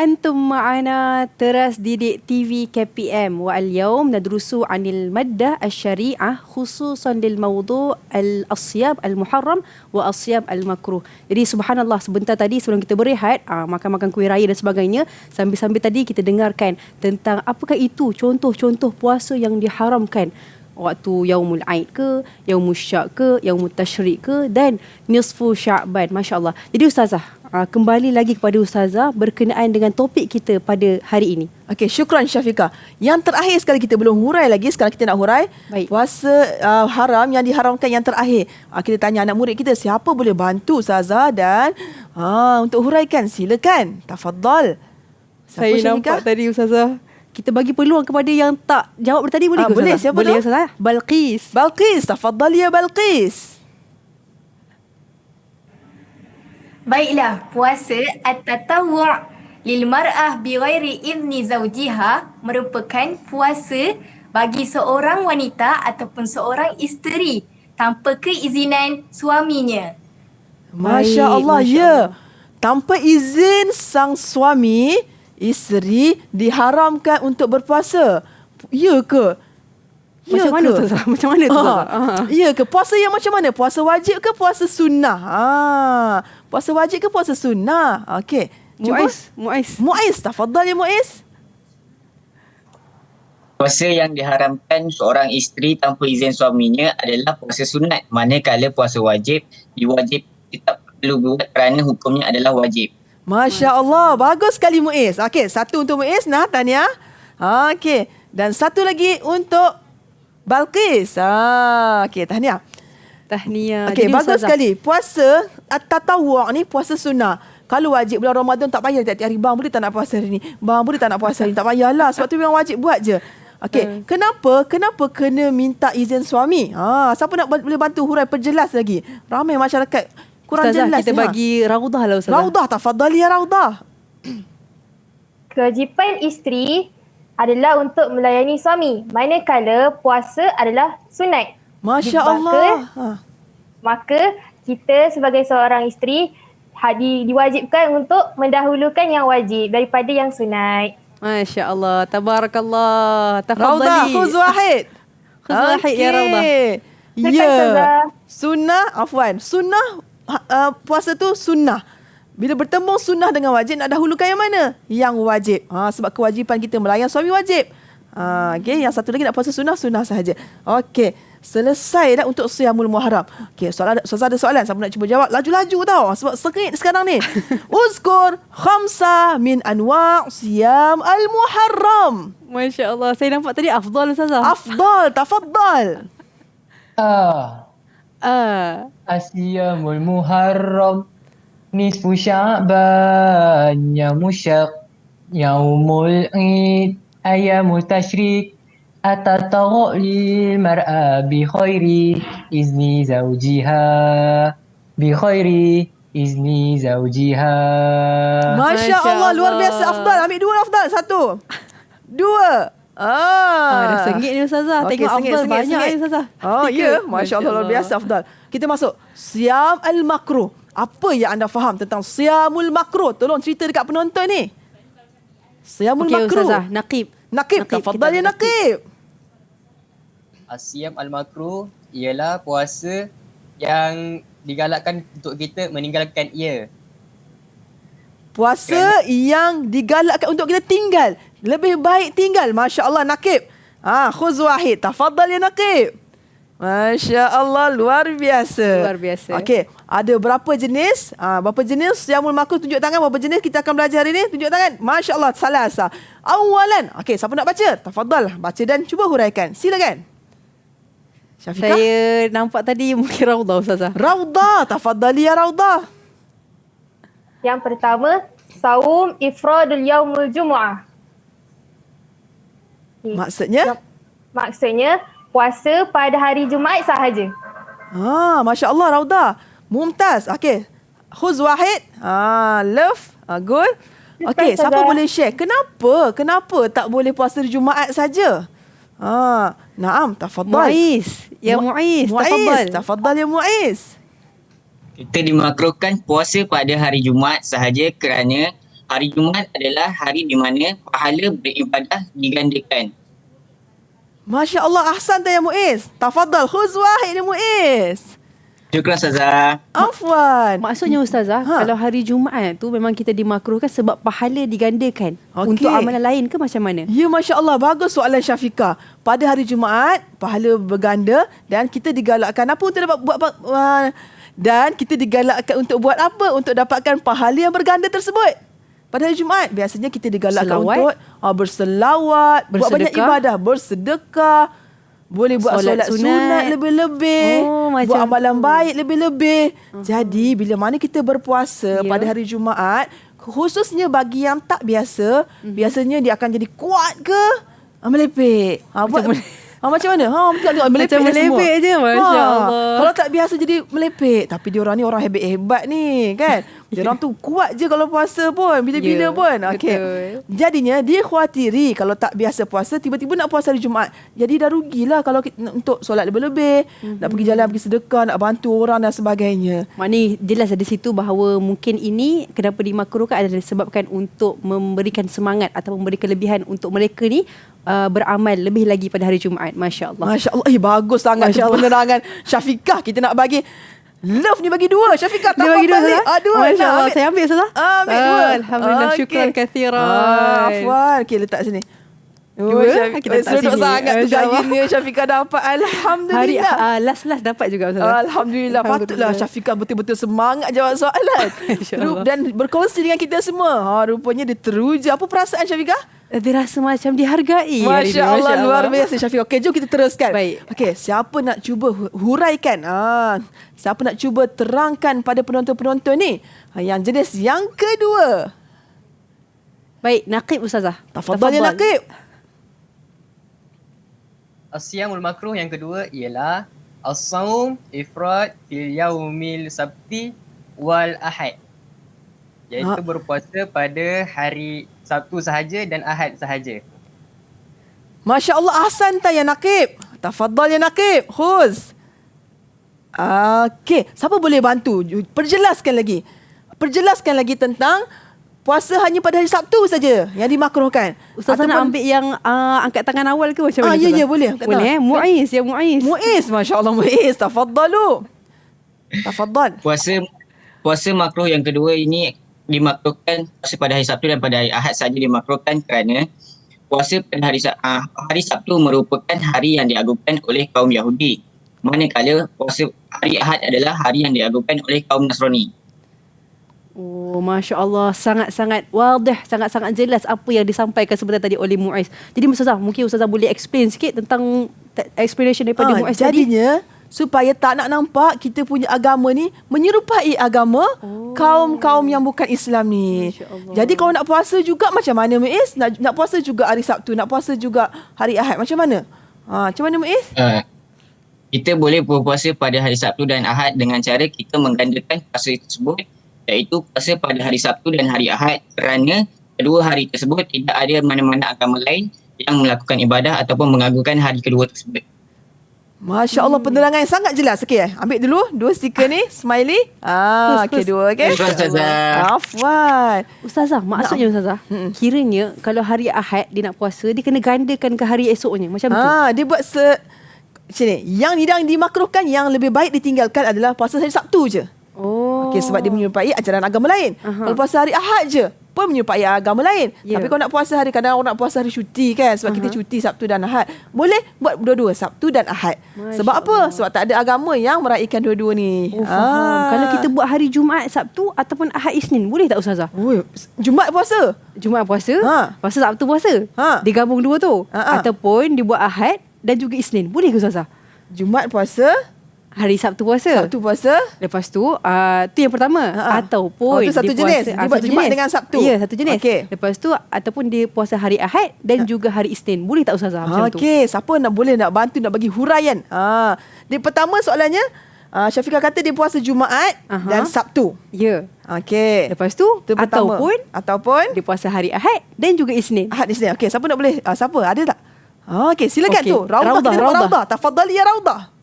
أنتم معنا تراس ديدي تي في KPM واليوم ندرس عن المادة الشريعة خصوصا للموضوع الصيام المحرم والصيام المكروه. Jadi subhanallah, sebentar tadi sebelum kita berehat makan-makan kuih raya dan sebagainya, sambil-sambil tadi kita dengarkan tentang apakah itu contoh-contoh puasa yang diharamkan. waktu Yaumul Aid ke, Yaumul Syak ke, Yaumul Tashrik ke dan Nisfu Sya'ban. Masya-Allah. Jadi Ustazah, kembali lagi kepada Ustazah berkenaan dengan topik kita pada hari ini. Okey, syukran Syafiqah. Yang terakhir sekali kita belum hurai lagi, sekarang kita nak hurai. Baik. Puasa haram yang diharamkan yang terakhir. Kita tanya anak murid kita, siapa boleh bantu Ustazah dan untuk huraikan, silakan. Tafadhal. Saya nampak tadi Ustazah, kita bagi peluang kepada yang tak jawab tadi, boleh ke Ustazah? Boleh, siapa boleh tu? Ustazah. Balqis. Balqis, tafadhal ya Balqis. Baiklah, puasa at-tatawwu' lil mar'ah bi ghairi idzni zawjiha merupakan puasa bagi seorang wanita ataupun seorang isteri tanpa keizinan suaminya. Masya Allah, ya. Tanpa izin sang suami, isteri diharamkan untuk berpuasa. Ya ke? Macam mana tu? Macam mana tu? Ya ke? Puasa yang macam mana? Puasa wajib ke puasa sunnah? Puasa wajib ke puasa sunnah? Okey. Muiz, tafadhal ya Muiz. Puasa yang diharamkan seorang isteri tanpa izin suaminya adalah puasa sunat. Manakala puasa wajib tetap perlu buat kerana hukumnya adalah wajib. Masya Allah, bagus sekali Muiz. Okey, satu untuk Muiz, nah tahniah. Okey, dan satu lagi untuk Balqis. Okey, tahniah. Okey, bagus sekali. Puasa at-tatawwu' ni puasa sunnah. Kalau wajib bulan Ramadan tak payah tiap-tiap hari, bang boleh tak nak puasa hari ni? Bang boleh tak nak puasa hari ni? Tak payahlah, sebab tu memang wajib buat je. Okey, kenapa kena minta izin suami? Siapa nak boleh bantu hurai perjelas lagi? Ramai masyarakat kurang Ustazah, jelas. kita bagi Raudah lah Ustazah. Raudah, tafadhali ya Raudah. Kewajipan isteri adalah untuk melayani suami, manakala puasa adalah sunat. Masya Allah. Maka kita sebagai seorang isteri diwajibkan untuk mendahulukan yang wajib daripada yang sunat. Masya Allah, tabarakallah. Raudah, Tafadhali. khuz wahid. Khuz wahid ya Raudah. Ya. Sunnah puasa tu sunnah. Bila bertembung sunnah dengan wajib, nak dahulukan yang mana? Yang wajib. Sebab kewajipan kita melayan suami wajib. Okay, yang satu lagi nak puasa sunnah sahaja. Okey, selesai dah untuk Siyamul Muharram. Okey, Ustazah ada soalan, siapa nak cuba jawab? Laju-laju tau, sebab sengit sekarang ni. Uzkur khamsa min anwa' Siyam al-Muharram. Masya Allah, saya nampak tadi afdal Ustazah. Afdal, tafadhal. Asyamul Muharram, nisfu Sya'ban, yaumul syak, yaumul Id, ayamul tashrik, at-tatawwu' lil mar'a bi khairi izni zawjiha, bi khairi izni zawjiha. Masya Allah, luar biasa. Afdal, ambil dua Afdal. Satu, dua. Dah sengit ni Ustazah. Okey, Tengok Afdal banyak ni Ustazah. Ya, Masya Allah, luar biasa Afdal. Kita masuk Siyam al-Makruh. Apa yang anda faham tentang Siyamul Makruh? Tolong cerita dekat penonton ni. Siyamul Makruh. Ustazah, Naqib. Naqib, tafadhal ya Naqib. Siyam al-makruh ialah puasa yang digalakkan untuk kita meninggalkan ia. Puasa yang digalakkan untuk kita tinggal. Lebih baik tinggal. Masya Allah, Naqib. Khuz wahid. Tafadhal ya Naqib. Masya Allah, luar biasa. Luar biasa. Okey, ada berapa jenis? Berapa jenis Siyamul Makruh? Tunjuk tangan berapa jenis kita akan belajar hari ni. Tunjuk tangan. Masya Allah, salasa. Awalan. Okey, siapa nak baca? Tafadhal, baca dan cuba huraikan. Silakan. Syafiqah? Saya nampak tadi mungkin Raudah Ustazah. Raudah, tafadhali ya Raudah. Yang pertama, saum ifradul yaumul jumu'ah. Maksudnya puasa pada hari Jumaat sahaja. Masya Allah, Raudah. Mumtaz. Okey. Khuz wahid. Love. Good. Okey, siapa boleh share? Kenapa tak boleh puasa Jumaat saja? Naam, tafadhal. Muiz. Ya Muiz, tafadhal. Tafadhal ya Muiz. Kita dimakruhkan puasa pada hari Jumaat sahaja kerana hari Jumaat adalah hari di mana pahala beribadah digandakan. Masya Allah, ahsan ya Muiz. Tafadhal, khuz wahid ya Muiz. Syukran Ustazah. Afwan. Maksudnya Ustazah, kalau hari Jumaat tu memang kita dimakruhkan sebab pahala digandakan. Untuk amalan lain ke macam mana? Ya, Masya Allah. Bagus soalan Syafiqah. Pada hari Jumaat, pahala berganda dan kita digalakkan apa untuk dapat buat dan kita digalakkan untuk buat apa? Untuk dapatkan pahala yang berganda tersebut. Pada hari Jumaat, biasanya kita digalakkan untuk berselawat, buat banyak ibadah, bersedekah, boleh buat solat sunat lebih-lebih, buat amalan baik lebih-lebih. Jadi bila mana kita berpuasa pada hari Jumaat, khususnya bagi yang tak biasa, biasanya dia akan jadi kuat ke melepek. Macam mana? Melepek macam melepek je, Masya Allah. Kalau tak biasa jadi melepek. Tapi diorang ni orang hebat-hebat ni kan. Diorang tu kuat je kalau puasa pun. Bila-bila pun. Okay. Jadinya dia khawatiri kalau tak biasa puasa, tiba-tiba nak puasa hari Jumaat. Jadi dah rugilah kalau kita, untuk solat lebih-lebih, nak pergi jalan, pergi sedekah, nak bantu orang dan sebagainya. Maknanya jelas di situ bahawa mungkin ini kenapa dimakruhkan adalah disebabkan untuk memberikan semangat atau memberi kelebihan untuk mereka ni beramal lebih lagi pada hari Jumaat. Masya Allah. Masya Allah. Bagus sangat penerangan Syafiqah. Kita nak bagi love ni bagi 2. Syafiqah tak bagi 2. Masya Allah. Saya ambil Ustazah. Ambil 2. Alhamdulillah. Syukran kathiran. Afwan. Okay, letak sini. Kita letak sini. Sangat tu gayanya Syafiqah dapat. Alhamdulillah. Hari last dapat juga Ustazah. Alhamdulillah. Patutlah Syafiqah betul-betul semangat jawab soalan. Dan berkongsi dengan kita semua. Rupanya dia teruja. Apa perasaan Syafiqah? Dia rasa macam dihargai. Masya Allah, luar biasa Syafiqah. Okey, jom kita teruskan. Baik. Okey, siapa nak cuba huraikan? Siapa nak cuba terangkan pada penonton-penonton ni? Yang jenis yang kedua. Baik, Naqib Ustazah. Tafadhal ya Naqib. As-siyamul makruh yang kedua ialah as-saum ifrad fil yaumil sabti wal ahad. Iaitu berpuasa pada hari Sabtu sahaja dan Ahad sahaja. Masya Allah, ahsan ya Naqib. Tafadhal ya Naqib. Khuz. Okey, siapa boleh bantu? Perjelaskan lagi tentang puasa hanya pada hari Sabtu saja yang dimakruhkan. Ustazah nak ambil yang angkat tangan awal ke macam mana? Ya, boleh. Boleh. Muiz, ya Muiz. Muiz, Masya Allah Muiz. Tafadhalu. Tafadhal. Puasa makruh yang kedua ini dimakruhkan puasa pada hari Sabtu dan pada hari Ahad saja dimakruhkan kerana puasa pada hari Sabtu merupakan hari yang diagungkan oleh kaum Yahudi. Manakala puasa hari Ahad adalah hari yang diagungkan oleh kaum Nasrani. Oh, Masya Allah. Sangat-sangat wadih, sangat-sangat jelas apa yang disampaikan sebentar tadi oleh Muiz. Jadi Ustazah, mungkin Ustazah boleh explain sikit tentang explanation daripada Muiz tadi. Jadinya, supaya tak nak nampak kita punya agama ni menyerupai agama kaum-kaum yang bukan Islam ni. Jadi kalau nak puasa juga macam mana Muiz? Nak puasa juga hari Sabtu, nak puasa juga hari Ahad. Macam mana? Macam mana Muiz? Kita boleh berpuasa pada hari Sabtu dan Ahad dengan cara kita menggandakan puasa tersebut, iaitu puasa pada hari Sabtu dan hari Ahad kerana kedua hari tersebut tidak ada mana-mana agama lain yang melakukan ibadah ataupun mengagungkan hari kedua tersebut. Masya Allah, penerangan yang sangat jelas. Okey, ambil dulu 2 stiker ni, smiley. Okey, 2 okey. Afwan. Ustazah, maksudnya Ustazah, kiranya kalau hari Ahad dia nak puasa, dia kena gandakan ke hari esoknya. Macam tu. Dia buat sini. Yang dimakruhkan, yang lebih baik ditinggalkan adalah puasa hari Sabtu je. Okey, sebab dia menyerupai ajaran agama lain. Kalau puasa hari Ahad je pun menyerupai agama lain. Tapi kalau nak puasa hari, kadang orang nak puasa hari cuti kan, sebab kita cuti Sabtu dan Ahad. Boleh buat dua-dua, Sabtu dan Ahad. Sebab apa? Sebab tak ada agama yang meraihkan dua-dua ni. Kalau kita buat hari Jumaat, Sabtu ataupun Ahad, Isnin, boleh tak Ustazah? Jumaat puasa. Puasa Sabtu puasa. Digabung dua tu. Ataupun dibuat Ahad dan juga Isnin. Boleh ke Ustazah? Jumaat puasa, hari Sabtu puasa. Lepas tu, tu yang pertama. Ataupun itu satu jenis. Dia buat Jumaat dengan Sabtu. Ya, satu jenis. Lepas tu, ataupun dia puasa hari Ahad dan juga hari Isnin. Boleh tak Ustazah macam tu? Okey, siapa nak bantu, nak bagi huraian? Dia pertama soalannya, Syafiqah kata dia puasa Jumaat dan Sabtu. Ya. Okey. Lepas tu, ataupun dia puasa hari Ahad dan juga Isnin. Ahad, Isnin. Okey, siapa nak boleh? Siapa? Ada tak? Okey, silakan tu. Raudah. Tafadhal ya Raudah.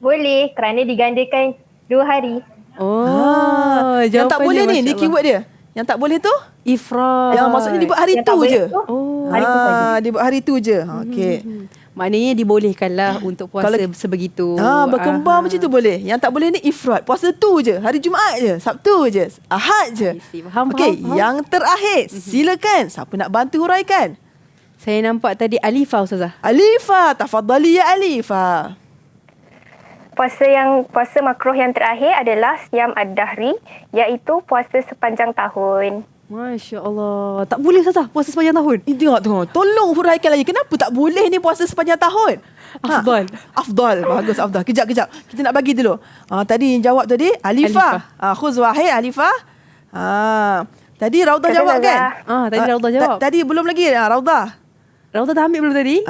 Boleh, kerana digandakan 2 hari. Yang tak boleh ni keyword dia. Yang tak boleh tu? Ifrad. Yang maksudnya dia buat hari tu je. Hari tu saja. Dia buat hari tu je. Okey. Maknanya dibolehkanlah untuk puasa sebegitu. Berkembang macam tu boleh. Yang tak boleh ni ifrat. Puasa tu je. Hari Jumaat je. Sabtu je. Ahad je. Faham. Yang terakhir. Silakan. Siapa nak bantu huraikan? Saya nampak tadi Alifah Ustazah. Alifah. Tafadhali ya Alifah. Puasa makruh yang terakhir adalah Siyam Ad-Dahri, iaitu puasa sepanjang tahun. Masya Allah. Tak boleh Ustazah puasa sepanjang tahun? Tengok. Tolong huraikan lagi. Kenapa tak boleh ni puasa sepanjang tahun? Afdal. Bagus, Afdal. Kejap. Kita nak bagi dulu. Tadi yang jawab tadi, Alifah. Khuz wahid, Alifah. Tadi Raudah jawab kan? Tadi Raudah jawab. Tadi belum lagi Raudah. Raudah dah ambil belum tadi?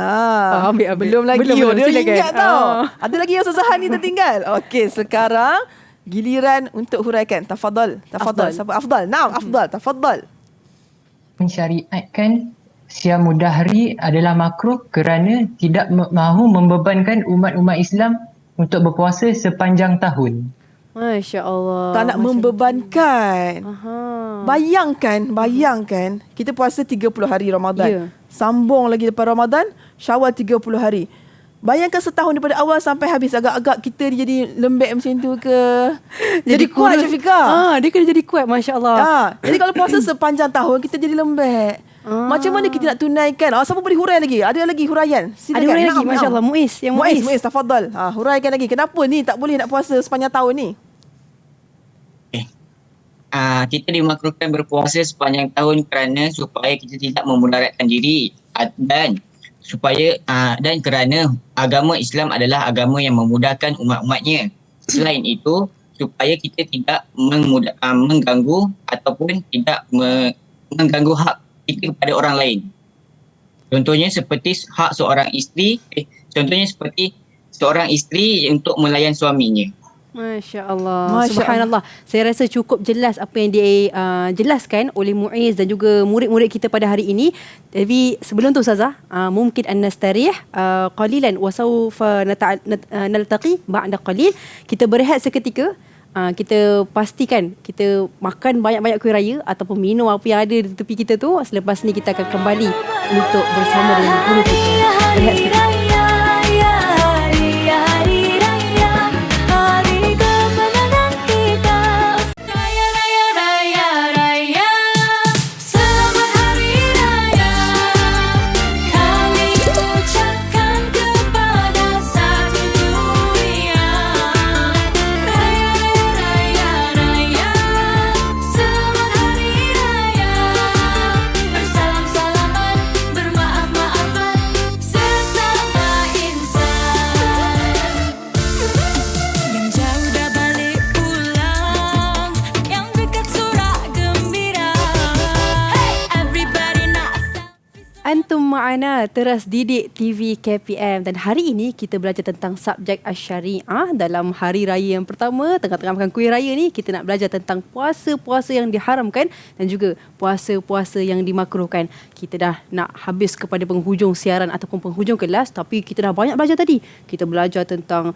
Ambil. Belum lagi. Belum, dia silakan. ingat tau. Ada lagi yang Ustazah ni tertinggal. Okey, sekarang giliran untuk huraikan. Tafadhal. Siapa Afdal? Naam, Afdal. Tafadhal. Mensyariatkan Siyamud Dahri adalah makruh kerana tidak mahu membebankan umat-umat Islam untuk berpuasa sepanjang tahun. Masya Allah. Tak nak membebankan. Bayangkan kita puasa 30 hari Ramadan. Ya. Sambung lagi lepas Ramadan, Syawal 30 hari. Bayangkan setahun daripada awal sampai habis, agak-agak kita jadi lembek macam tu ke? Jadi kuat Syafiqah. Dia kena jadi kuat, Masya Allah. Jadi kalau puasa sepanjang tahun, kita jadi lembek. Macam mana kita nak tunaikan? Siapa boleh hurai lagi? Ada lagi huraian? Silakan. Ada huraian lagi, Masya Allah. Muiz, tafadhal. Huraikan lagi. Kenapa ni tak boleh nak puasa sepanjang tahun ni? Kita dimakruhkan berpuasa sepanjang tahun kerana supaya kita tidak memudaratkan diri dan kerana agama Islam adalah agama yang memudahkan umat-umatnya. Selain itu, supaya kita tidak mengganggu ataupun tidak mengganggu hak kita kepada orang lain. Contohnya seperti hak seorang isteri untuk melayan suaminya. Masya Allah. Subhanallah. Saya rasa cukup jelas apa yang dijelaskan oleh Muiz dan juga murid-murid kita pada hari ini. Tapi sebelum tu Ustazah, mungkin an nastarih qalilan wa sawfa naltaqi ba'da qalil. Kita berehat seketika. Kita pastikan kita makan banyak-banyak kuih raya ataupun minum apa yang ada di tepi kita tu. Selepas ni kita akan kembali untuk bersama dengan guru kita. Berehat seketika. Antum ma'ana Teras Didik TV KPM, dan hari ini kita belajar tentang subjek Asy-Syariah dalam hari raya yang pertama. Tengah-tengah makan kuih raya ni, kita nak belajar tentang puasa-puasa yang diharamkan dan juga puasa-puasa yang dimakruhkan. Kita dah nak habis kepada penghujung siaran ataupun penghujung kelas, tapi kita dah banyak belajar tadi. Kita belajar tentang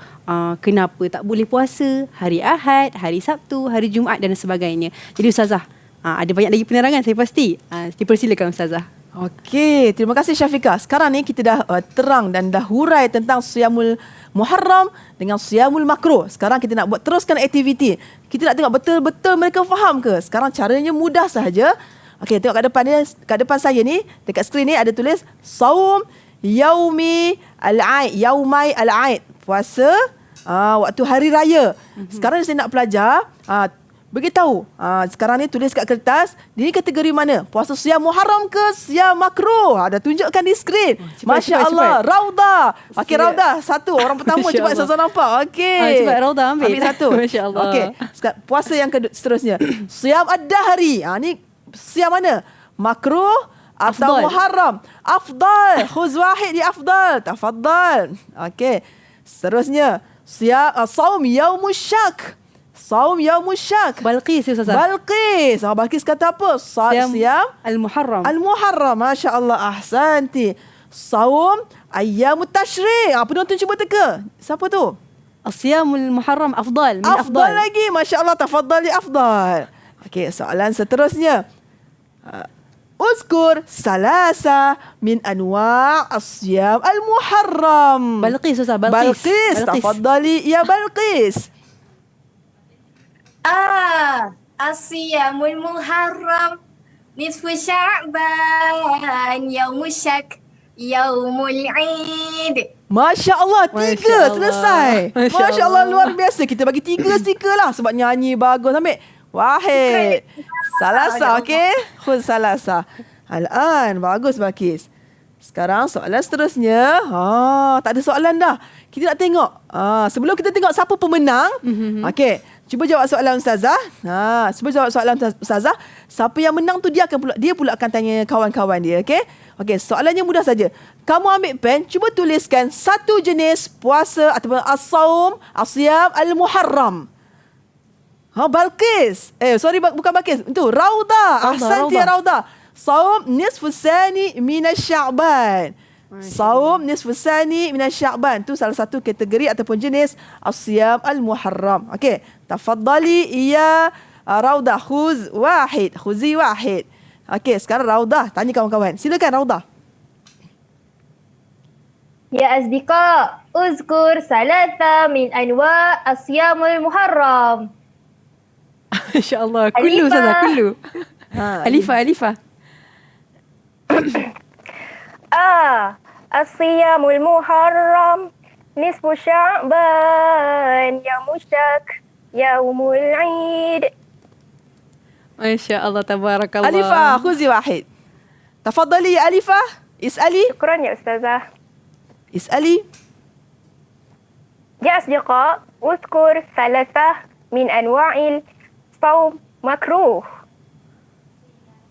kenapa tak boleh puasa hari Ahad, hari Sabtu, hari Jumaat dan sebagainya. Jadi Ustazah, ada banyak lagi penerangan saya pasti. Dipersilakan Ustazah. Okey, terima kasih Syafiqah. Sekarang ni kita dah terang dan dah hurai tentang Siyamul Muharram dengan Siyamul Makruh. Sekarang kita nak buat teruskan aktiviti. Kita nak tengok betul-betul mereka faham ke? Sekarang caranya mudah sahaja. Okey, tengok kat depan saya ni, dekat skrin ni ada tulis Saum Yaumi Al-Aid, Yaumai Al-Aid. Puasa waktu hari raya. Sekarang saya nak pelajar beritahu. Sekarang ni tulis kat kertas, ini kategori mana? Puasa Siyam Muharram ke Siyam Makruh? Dah tunjukkan di skrin. Masya Allah. Raudah. Okey, Raudah. Satu. Orang pertama cepat saya nampak. Okey. Cepat Raudah ambil satu. Masya Allah. Okey. Puasa yang seterusnya. Siyam Ad-Dahri. Ni Siyam mana? Makruh atau Muharram? Afdal. Khuz wahid di Afdal. Tafadhal. Okey. Seterusnya. Saum Yaumus Syak. Saum Yaumus Syak. Balqis Ustazah. Balqis. Balqis kata apa? Siyam Al-Muharram. Al-Muharram. Masya Allah. Ahsanti. Saum Ayyamut Tashriq. Penonton cuba teka. Siapa tu? Siyamul Muharram afdal. Afdal lagi. Masya Allah. Tafadhali Afdal. Okey, soalan seterusnya. Uzkur salasa min anwa' as-siyam al-muharram. Balqis Ustazah, Balqis. Tafadhali ya Balqis. As-siyamul muharram nisfu sya'ban yaumul syak yaumul Eid. Masya Allah, 3 Masya Allah. selesai. Masya Allah, luar biasa. Kita bagi 3 stiker lah sebab nyanyi bagus. Ambil Wahid. Salasa, okey? Khuz salasa. Al-an, bagus Balqis. Sekarang soalan seterusnya. Tak ada soalan dah. Kita nak tengok. Sebelum kita tengok siapa pemenang. Okey, cuba jawab soalan Ustazah. Cuba jawab soalan Ustazah. Siapa yang menang tu dia pula akan tanya kawan-kawan dia, okey? Okey, soalannya mudah saja. Kamu ambil pen, cuba tuliskan satu jenis puasa ataupun as-saum, as-siyam al-muharram. Balqis. Bukan Balqis. Itu Raudah. Ahsanti ya Raudah. Saum nisfu sani minasy-sya'ban. Saum nisfu sani minasy-sya'ban. Tu salah satu kategori ataupun jenis as-siyam al-muharram. Okey, tafadhali ya Raudah, khuzi wahid. Okey, sekarang Raudah tanya kawan-kawan. Silakan Raudah. Ya asdiqa, uzkur salasa min anwa' as-siyamul muharram. InsyaAllah. Kullu Ustazah, kullu. Alifah. As-siyamul muharram nisfu sya'ban yaumul syak yaumul Eid. Masya Allah, tabarakallah. Alifah, khuzi wahid. Tafadhali ya Alifah. Is'ali. Syukran ya Ustazah. Is'ali. Ya asdiqa, uzkur salasa min anwa'il saum makruh.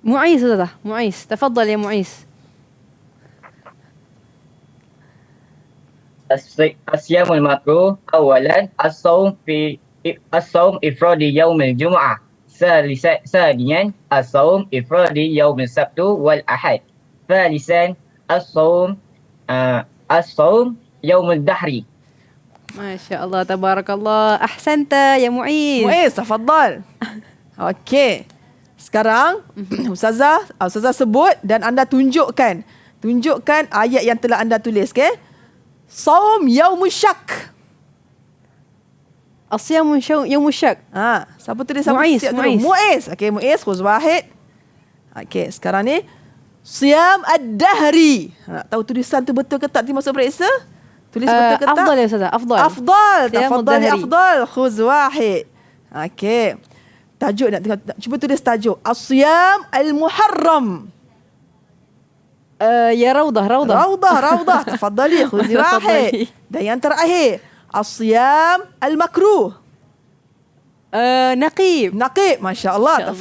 Mu'aiz Ustazah, Mu'aiz. Tafadhal ya Mu'aiz. As-siyamul makruh awalan as-saum ifradi yaumil jum'ah. Saniyan as-saum ifradi yaumil sabtu wal ahad. Thalithan as-saum yaumul dahri. Masya Allah, tabarakallah. Ahsanta ya Mu'aiz. Mu'aiz, tafadhal. Okey. Sekarang Ustazah sebut dan anda tunjukkan ayat yang telah anda tulis, okey? Saum yaumul syak. As-siyam yaumul syak. Siapa tulis sama Mu'aiz, siap dulu? Mu'aiz. Mu'aiz. Okey, Mu'aiz, khuz wahid. Okey, sekarang ni siyam ad-dahri. Nak tahu tulisan tu betul ke tak dimasuk periksa? Tulis betul ke tak? Afdal ya Ustazah, afdal. Afdal. Siyam Tafadhal ya ad-dahri. afdal. Khuz wahid. Okey. Tajuk nak tengok. Cuba tulis tajuk. As-siyam al-muharram. Ya Raudah. Raudah. Tafadhali, khuzi wahid. Dan yang terakhir, as-siyam al-makruh. Naqib. Masya Allah.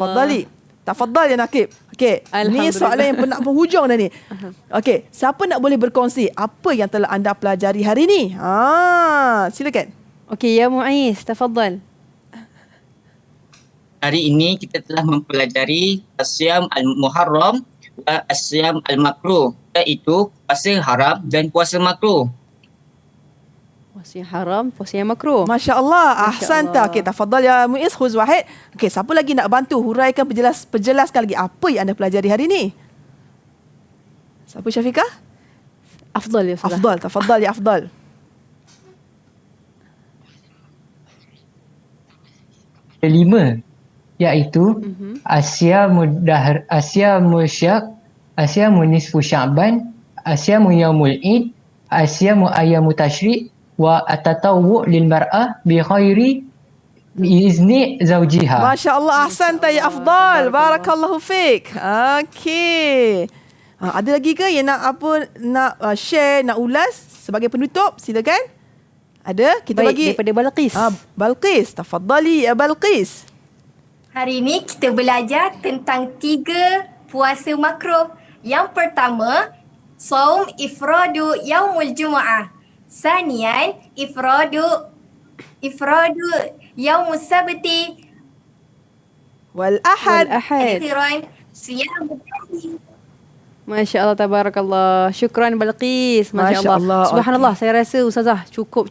Tafadhal ya Naqib. Okey, ni soalan yang penghujung dah ni. Okey, siapa nak boleh berkongsi apa yang telah anda pelajari hari ni? Silakan. Okey, ya Mu'aiz, tafadhal. Hari ini kita telah mempelajari as-siyam al-muharram wa as-siyam al-makruh, iaitu puasa haram dan puasa makruh. Puasa yang haram, puasa yang makruh. Masya Allah. Ahsanta. Okey, tafadhal ya Muiz, khuz wahid. Okey, siapa lagi nak bantu huraikan penjelaskan lagi apa yang anda pelajari hari ni? Siapa, Syafiqah? Afdal ya Ustazah. Afdal, tafadhal ya Afdal. Kelima, iaitu asyamu syak, asyamu nisfu sya'ban, asyamu yaumul id, asyamu ayyamu tashrik, wa atatawwu lil mar'ah bi khairi izni zawjiha. Masya Allah, ahsanta ya Afdal. Barakallahu fiik. Okey. Ada lagi ke yang nak share, nak ulas sebagai penutup? Silakan. Ada? Kita Baik, bagi daripada Balqis. Balqis, tafadhali ya Balqis. Hari ini kita belajar tentang 3 puasa makruh. Yang pertama, saum ifradu yaumul jumu'ah. Sanian, ifradu yaumus sabti wal ahad. Akhiran, siyam al-ahad. Masya Allah, tabarakallah. Syukran Balqis. Masya Allah. Subhanallah, saya rasa Ustazah cukup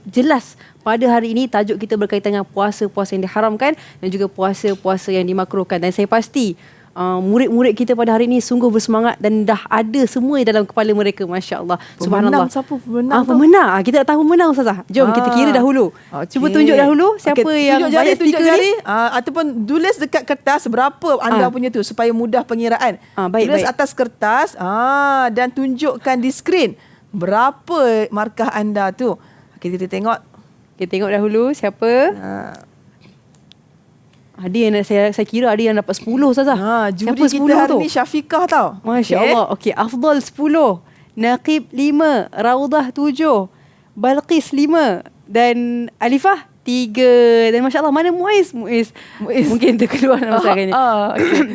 jelas pada hari ini tajuk kita berkaitan dengan puasa-puasa yang diharamkan dan juga puasa-puasa yang dimakruhkan. Dan saya pasti murid-murid kita pada hari ini sungguh bersemangat dan dah ada semua dalam kepala mereka, masya-Allah. Subhanallah. Siapa pemenang tu? Pemenang. Kita nak tahu pemenang Ustazah. Jom kita kira dahulu. Cuba tunjuk dahulu siapa yang banyak tunjuk stiker jari, ni. ataupun tulis dekat kertas berapa anda punya tu supaya mudah pengiraan. Tulis atas kertas dan tunjukkan di skrin berapa markah anda tu. Kita tengok. Kita tengok dahulu siapa. Ada yang saya kira ada yang dapat 10 Ustazah. Juri kita hari ni Syafiqah tau. Masya-Allah. Okey, Afdal 10, Naqib 5, Raudah 7, Balqis 5 dan Alifah 3. Dan masya-Allah, mana Muiz mungkin terkeluar nama saya ni.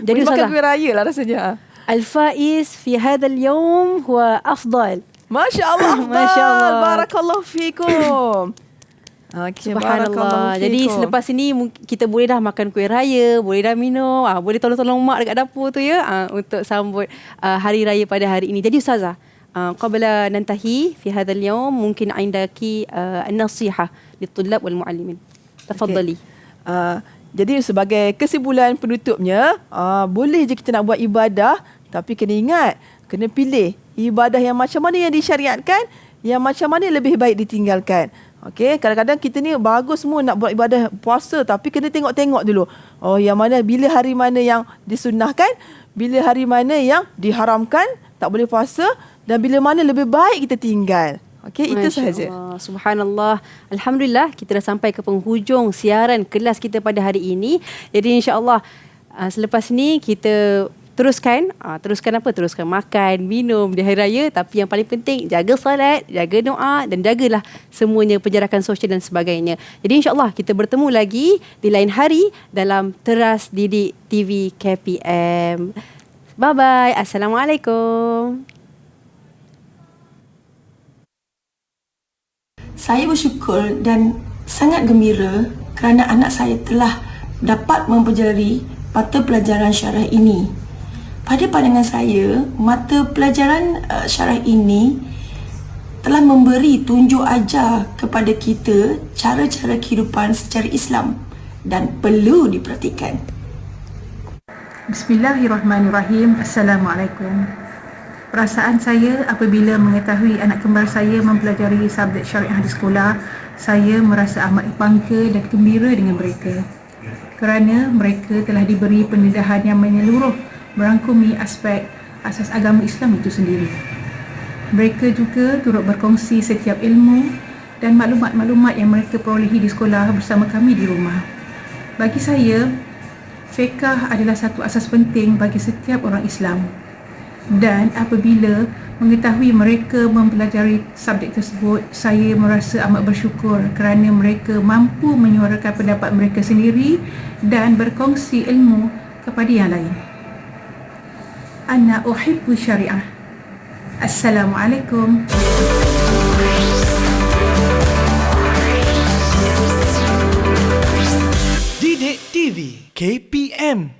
Jadi makan kuih raya lah rasanya. Al-faiz fi hadha al-yawm huwa afdal. Masya-Allah. Masya-Allah. Barakallahu fikum. Subhanallah. Jadi selepas ini kita boleh dah makan kuih raya, boleh dah minum, boleh tolong-tolong mak dekat dapur tu ya, untuk sambut hari raya pada hari ini. Jadi Ustazah, qabla nantahi fi hadzal yawm mungkin indaki an-nasihah lit-tullab wal muallimin. Tafadhali. Jadi sebagai kesimpulan penutupnya, boleh je kita nak buat ibadah, tapi kena ingat, kena pilih ibadah yang macam mana yang disyariatkan, yang macam mana lebih baik ditinggalkan. Okey, kadang-kadang kita ni bagus semua nak buat ibadah puasa, tapi kena tengok-tengok dulu. Yang mana, bila hari mana yang disunnahkan, bila hari mana yang diharamkan, tak boleh puasa, dan bila mana lebih baik kita tinggal. Okey, itu sahaja. Subhanallah. Alhamdulillah, kita dah sampai ke penghujung siaran kelas kita pada hari ini. Jadi insya-Allah selepas ni kita teruskan makan, minum di hari raya, tapi yang paling penting jaga solat, jaga doa dan jagalah semuanya penjarakan sosial dan sebagainya. Jadi insya-Allah kita bertemu lagi di lain hari dalam Teras Didik TV KPM. Bye bye. Assalamualaikum. Saya bersyukur dan sangat gembira kerana anak saya telah dapat mempelajari mata pelajaran syarah ini. Pada pandangan saya, mata pelajaran syarah ini telah memberi tunjuk ajar kepada kita cara-cara kehidupan secara Islam dan perlu diperhatikan. Bismillahirrahmanirrahim. Assalamualaikum. Perasaan saya apabila mengetahui anak kembar saya mempelajari subjek syariah di sekolah, saya merasa amat bangga dan gembira dengan mereka. Kerana mereka telah diberi pendedahan yang menyeluruh merangkumi aspek asas agama Islam itu sendiri. Mereka juga turut berkongsi setiap ilmu dan maklumat-maklumat yang mereka perolehi di sekolah bersama kami di rumah. Bagi saya, fiqh adalah satu asas penting bagi setiap orang Islam. Dan apabila mengetahui mereka mempelajari subjek tersebut, saya merasa amat bersyukur kerana mereka mampu menyuarakan pendapat mereka sendiri dan berkongsi ilmu kepada yang lain. Ana uhibbu syariah. Assalamualaikum. Didik TV KPM.